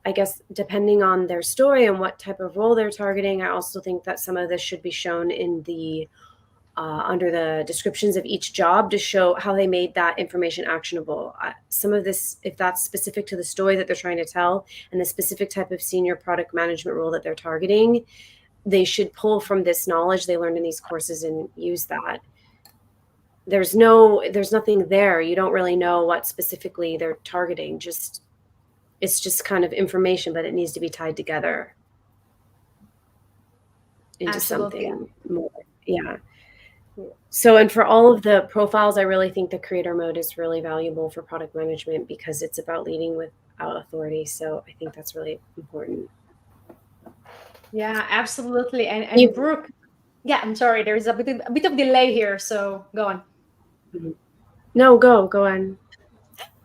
I guess depending on their story and what type of role they're targeting, I also think that some of this should be shown in the under the descriptions of each job to show how they made that information actionable. Some of this, if that's specific to the story that they're trying to tell and the specific type of senior product management role that they're targeting, they should pull from this knowledge they learned in these courses and use that. There's nothing there. You don't really know what specifically they're targeting. It's just kind of information, but it needs to be tied together into
Absolutely.
something more. Yeah. So, and for all of the profiles, I really think the creator mode is really valuable for product management because it's about leading without authority. So I think that's really important.
Yeah, absolutely. And Brooke, yeah, I'm sorry, there's a bit of delay here, so go on.
No, go on.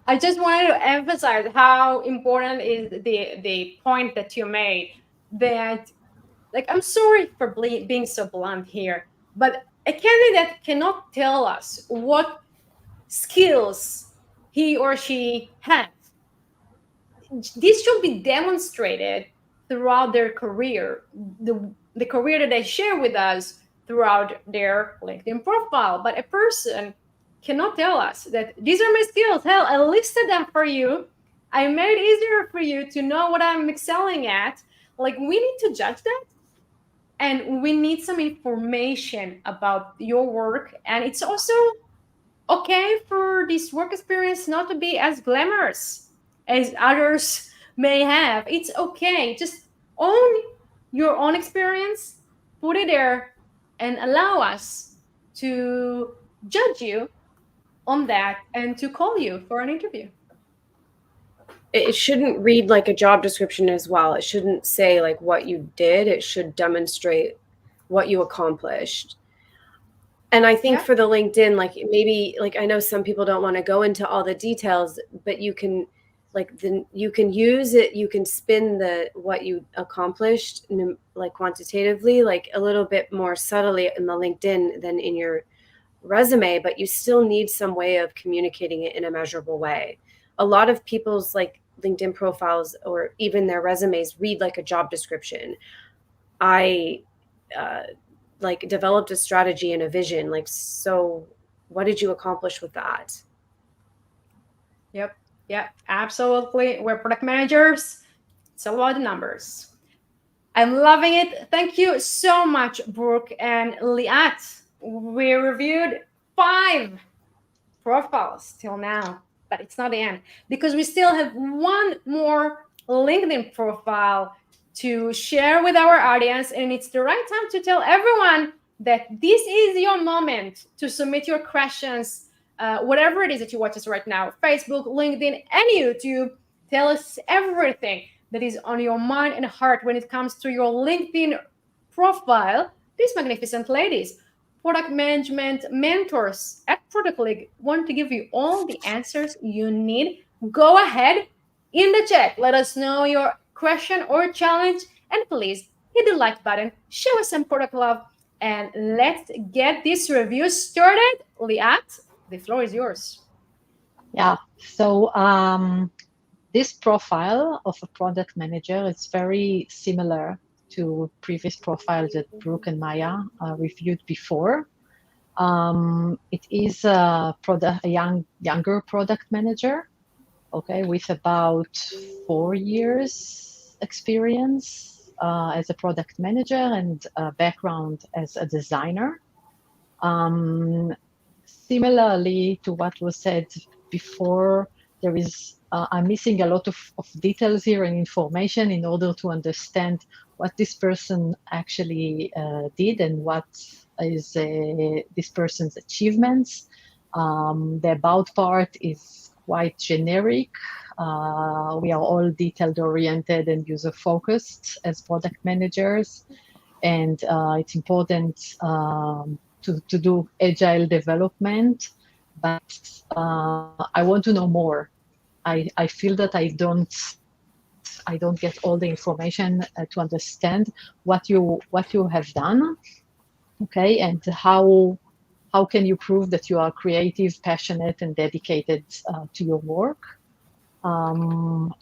I just wanted to emphasize how important is the point that you made that, like, I'm sorry for being so blunt here, but a candidate cannot tell us what skills he or she has. This should be demonstrated throughout their career, the career that they share with us throughout their LinkedIn profile. But a person cannot tell us that these are my skills. Hell, I listed them for you. I made it easier for you to know what I'm excelling at. Like, we need to judge that. And we need some information about your work. And it's also okay for this work experience not to be as glamorous as others may have. It's okay. Just own your own experience, put it there, and allow us to judge you on that and to call you for an interview.
It shouldn't read like a job description as well. It shouldn't say like what you did. It should demonstrate what you accomplished. And I think for the LinkedIn, like maybe, like, I know some people don't want to go into all the details, but you can, like, you can use it. You can spin what you accomplished, like, quantitatively, like a little bit more subtly in the LinkedIn than in your resume, but you still need some way of communicating it in a measurable way. A lot of people's, like, LinkedIn profiles or even their resumes read like a job description. I like developed a strategy and a vision. Like, so what did you accomplish with that?
Yep, absolutely. We're product managers. It's all about the numbers. I'm loving it. Thank you so much, Brooke and Liat. We reviewed 5 profiles till now, but it's not the end because we still have one more LinkedIn profile to share with our audience, and it's the right time to tell everyone that this is your moment to submit your questions, whatever it is that you watch us right now, Facebook, LinkedIn, and YouTube. Tell us everything that is on your mind and heart when it comes to your LinkedIn profile. These magnificent ladies, product management mentors at Product League, want to give you all the answers you need. Go ahead in the chat. Let us know your question or challenge, and please hit the like button, show us some product love, and let's get this review started. Liat, the floor is yours.
Yeah, so this profile of a product manager is very similar to previous profiles that Brooke and Maya reviewed before. It is a younger product manager, okay, with about 4 years experience as a product manager and a background as a designer. Similarly to what was said before, there is I'm missing a lot of details here and information in order to understand what this person actually did and what is this person's achievements. The about part is quite generic. We are all detailed oriented and user focused as product managers, and it's important to do agile development, but I want to know more. I feel that I don't get all the information to understand what you have done, okay, and how can you prove that you are creative, passionate, and dedicated to your work.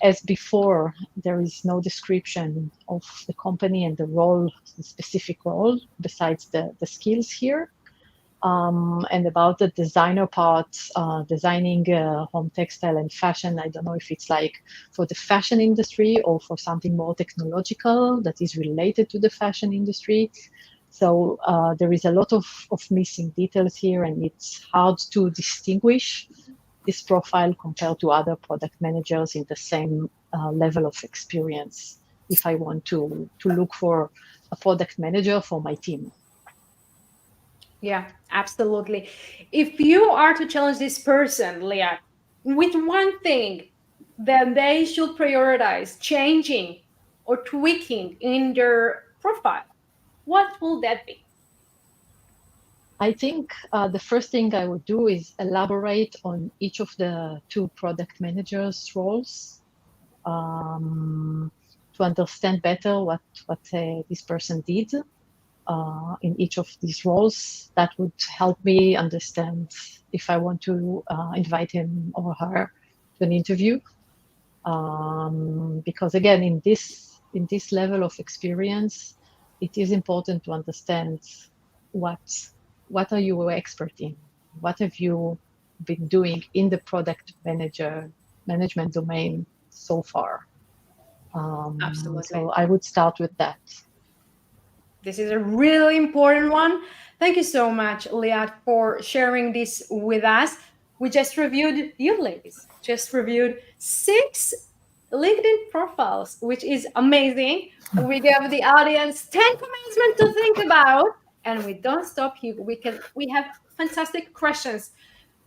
As before, there is no description of the company and the role, the specific role, besides the skills here. And about the designer part, designing home textile and fashion, I don't know if it's like for the fashion industry or for something more technological that is related to the fashion industry. So there is a lot of missing details here, and it's hard to distinguish this profile compared to other product managers in the same level of experience if I want to look for a product manager for my team.
Yeah, absolutely. If you are to challenge this person, Leah, with one thing that they should prioritize changing or tweaking in their profile, what will that be?
I think the first thing I would do is elaborate on each of the two product managers' roles to understand better what this person did in each of these roles. That would help me understand if I want to invite him or her to an interview. Because again, in this level of experience, it is important to understand what are you expert in? What have you been doing in the product management domain so far?
Absolutely.
So I would start with that.
This is a really important one. Thank you so much, Liat, for sharing this with us. We just reviewed, you ladies, just reviewed 6 LinkedIn profiles, which is amazing. We gave the audience 10 commencement to think about, and we don't stop here. We have fantastic questions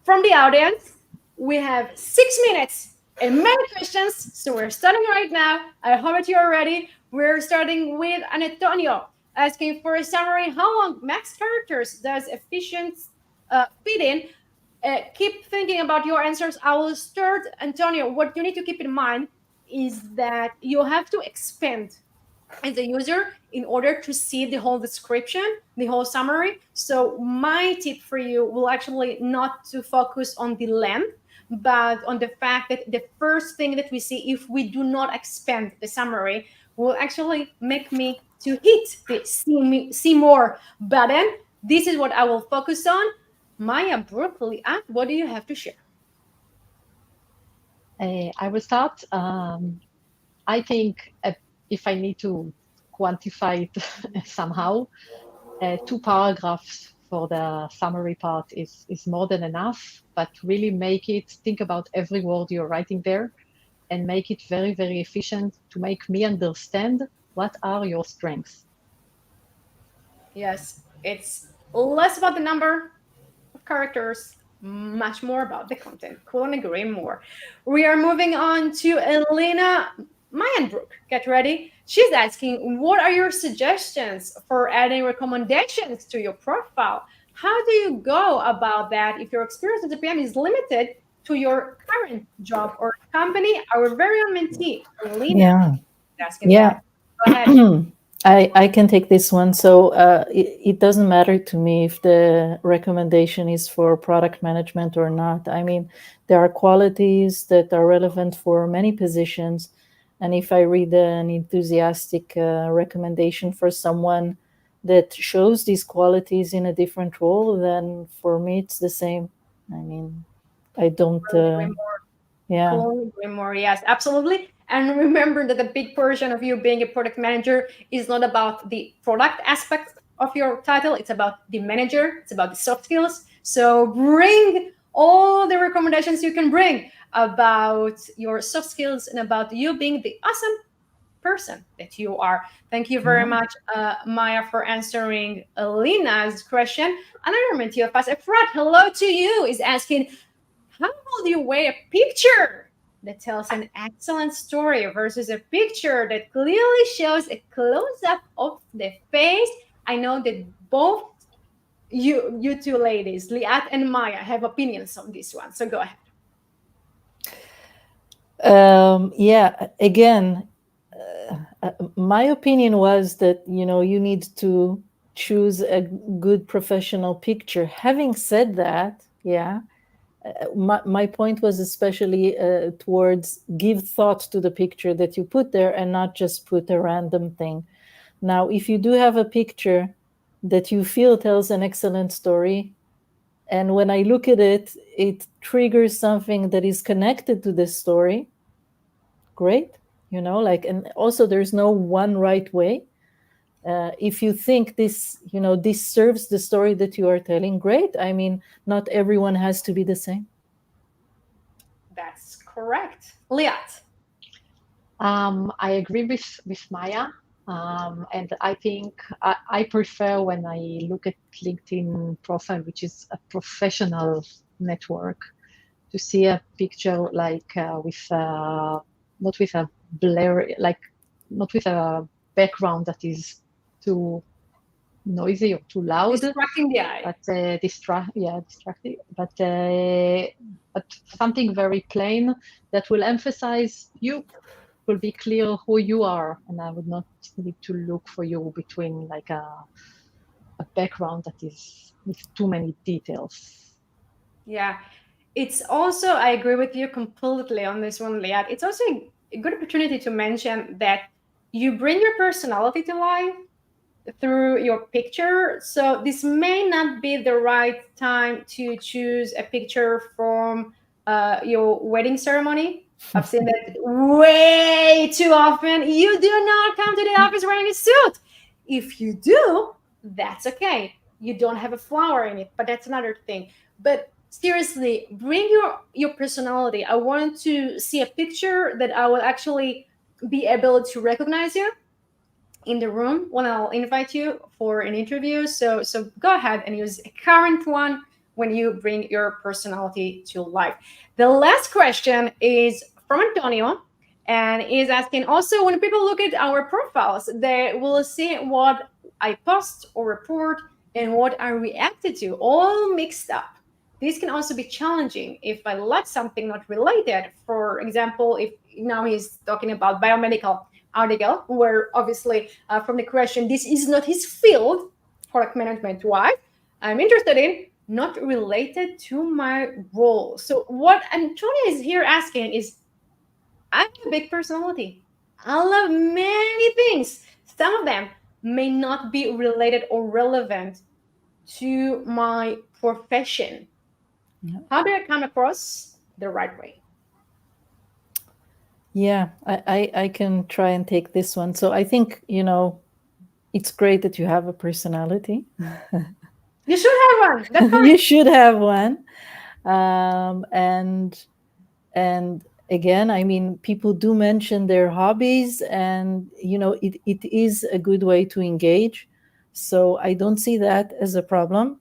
from the audience. We have 6 minutes and many questions, so we're starting right now. I hope that you're ready. We're starting with Antonio, asking for a summary. How long max characters does efficient fit in? Keep thinking about your answers. I will start. Antonio, what you need to keep in mind is that you have to expand as a user in order to see the whole description, the whole summary. So my tip for you will actually not to focus on the length, but on the fact that the first thing that we see, if we do not expand the summary, will actually make me to hit the see more button. This is what I will focus on. Maya, brutally, what do you have to share?
I will start. I think if I need to quantify it somehow, 2 paragraphs for the summary part is more than enough, but really think about every word you're writing there and make it very, very efficient to make me understand what are your strengths.
Yes, it's less about the number of characters, much more about the content. Couldn't agree more. We are moving on to Elena Mayenbrook. Get ready. She's asking, what are your suggestions for adding recommendations to your profile? How do you go about that if your experience as a PM is limited to your current job or company? Our very own mentee, Elena, is asking that. Go ahead.
I can take this one. So it doesn't matter to me if the recommendation is for product management or not. I mean, there are qualities that are relevant for many positions. And if I read an enthusiastic recommendation for someone that shows these qualities in a different role, then for me, it's the same. I mean, I don't...
More. Yes, absolutely. And remember that the big portion of you being a product manager is not about the product aspect of your title, it's about the manager, it's about the soft skills. So bring all the recommendations you can bring about your soft skills and about you being the awesome person that you are. Thank you very much, Maya, for answering Alina's question. Another mentee of us, Efrat, hello to you, is asking, how will you weigh a picture that tells an excellent story versus a picture that clearly shows a close-up of the face? I know that both you two ladies, Liat and Maya, have opinions on this one. So go ahead.
Yeah, again, my opinion was that, you need to choose a good professional picture. Having said that, yeah, my point was especially towards give thought to the picture that you put there and not just put a random thing. Now, if you do have a picture that you feel tells an excellent story, and when I look at it, it triggers something that is connected to this story, great, and also there's no one right way. If you think this serves the story that you are telling, great. I mean, not everyone has to be the same.
That's correct. Liat.
I agree with Maya. And I think I prefer when I look at LinkedIn profile, which is a professional network, to see a picture like with not with a blur, like not with a background that is too noisy or too loud,
Distracting the eye.
but distracting, but something very plain that will emphasize you, will be clear who you are, and I would not need to look for you between like a background that is with too many details.
Yeah, it's also, I agree with you completely on this one, Liat. It's also a good opportunity to mention that you bring your personality to life through your picture. So this may not be the right time to choose a picture from your wedding ceremony. I've seen that way too often. You do not come to the office wearing a suit. If you do, that's okay. You don't have a flower in it, but that's another thing. But seriously, bring your personality. I want to see a picture that I will actually be able to recognize you in the room when I'll invite you for an interview. So go ahead and use a current one when you bring your personality to life. The last question is from Antonio, and is asking also, when people look at our profiles, they will see what I post or report and what I reacted to, all mixed up. This can also be challenging if I like something not related. For example, if now he's talking about biomedical article, where obviously from the question, this is not his field, product management. Why? I'm interested in, not related to my role. So what Antonia is here asking is, I have a big personality. I love many things. Some of them may not be related or relevant to my profession.
Yeah.
How do I come across the right way?
Yeah, I can try and take this one. So I think, it's great that you have a personality.
You should have one. That's fine.
You should have one. And again, I mean, people do mention their hobbies, and it is a good way to engage. So I don't see that as a problem.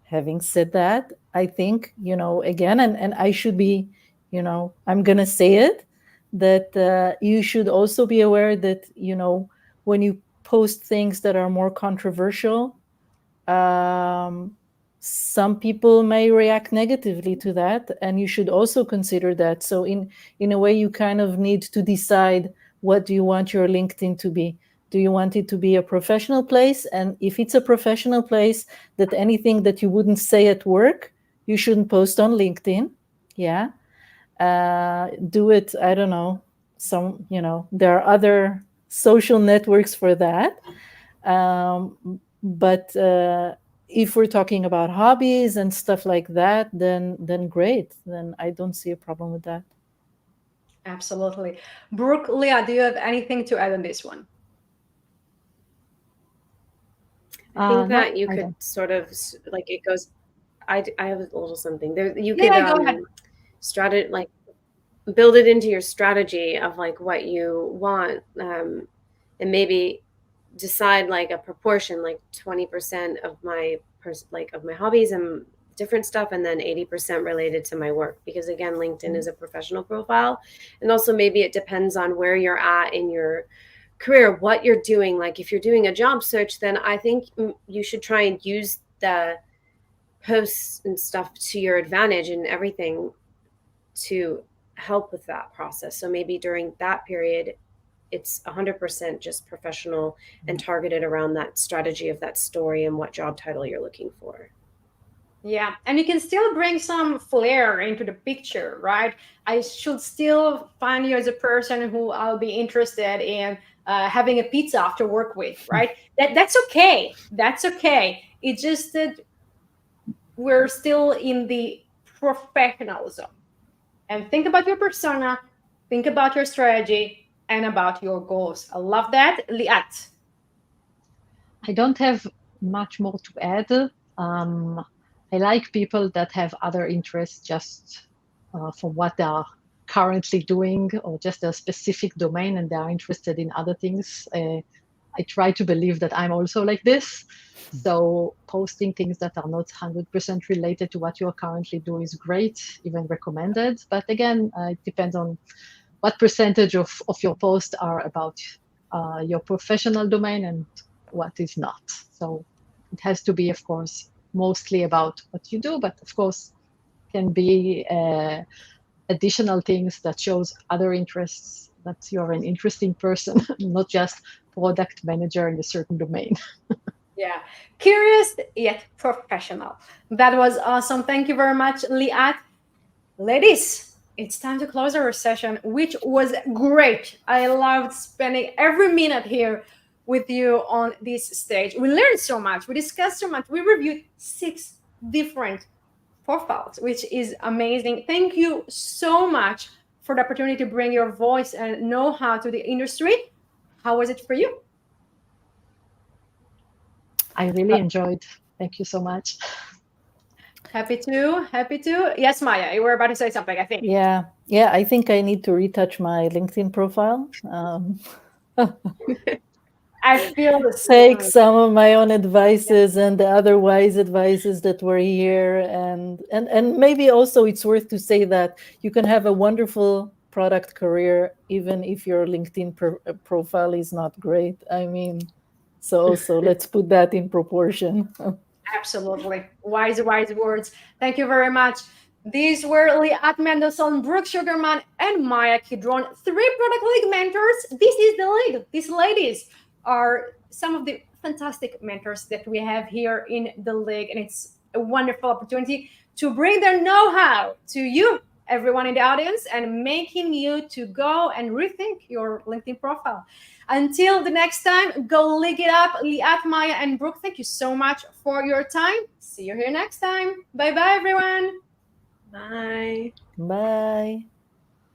Having said that, I think, again, and I should be, I'm gonna say it, that you should also be aware that, when you post things that are more controversial, some people may react negatively to that, and you should also consider that. So in a way, you kind of need to decide, what do you want your LinkedIn to be? Do you want it to be a professional place? And if it's a professional place, that anything that you wouldn't say at work, you shouldn't post on LinkedIn. Yeah. Do it, I don't know, there are other social networks for that. But if we're talking about hobbies and stuff like that, then great. Then I don't see a problem with that.
Absolutely. Brooke, Leah, do you have anything to add on this one?
I think that
No,
you
I
could
don't.
sort of like it goes. I have a little something there. You
Yeah,
could
go ahead.
like build it into your strategy of like what you want, and maybe decide like a proportion, like 20% of my of my hobbies and different stuff, and then 80% related to my work, because again, LinkedIn is a professional profile. And also maybe it depends on where you're at in your career, what you're doing. Like if you're doing a job search, then I think you should try and use the posts and stuff to your advantage and everything to help with that process. So maybe during that period, it's 100% just professional and targeted around that strategy of that story and what job title you're looking for.
Yeah, and you can still bring some flair into the picture, right? I should still find you as a person who I'll be interested in having a pizza after work with, right? That's okay. That's okay. It's just that we're still in the professional zone. And think about your persona, think about your strategy, and about your goals. I love that. Liat.
I don't have much more to add. I like people that have other interests just for what they are currently doing, or just a specific domain and they are interested in other things. I try to believe that I'm also like this. So posting things that are not 100% related to what you are currently doing is great, even recommended. But again, it depends on what percentage of your posts are about your professional domain and what is not. So it has to be, of course, mostly about what you do, but of course can be additional things that shows other interests, that you're an interesting person, not just product manager in a certain domain.
Yeah, curious yet professional. That was awesome. Thank you very much, Liat. Ladies, it's time to close our session, which was great. I loved spending every minute here with you on this stage. We learned so much. We discussed so much. We reviewed 6 different profiles, which is amazing. Thank you so much for the opportunity to bring your voice and know-how to the industry. How was it for you?
I really enjoyed. Thank you so much.
Happy to. Happy to. Yes, Maya, you were about to say something, I think.
Yeah. I think I need to retouch my LinkedIn profile.
I feel the
Take
same.
some of my own advices and the other wise advices that were here, and maybe also it's worth to say that you can have a wonderful product career even if your LinkedIn profile is not great. I mean, so let's put that in proportion.
Absolutely. Wise words. Thank you very much. These were Liat Mendelssohn, Brooke Sugarman, and Maya Kidron, 3 Product League mentors. This is the league. These ladies are some of the fantastic mentors that we have here in the league, and it's a wonderful opportunity to bring their know-how to you, everyone in the audience, and making you to go and rethink your LinkedIn profile. Until the next time, go league it up. Liat, Maya, and Brooke, thank you so much for your time. See you here next time. Bye-bye, everyone.
Bye.
Bye.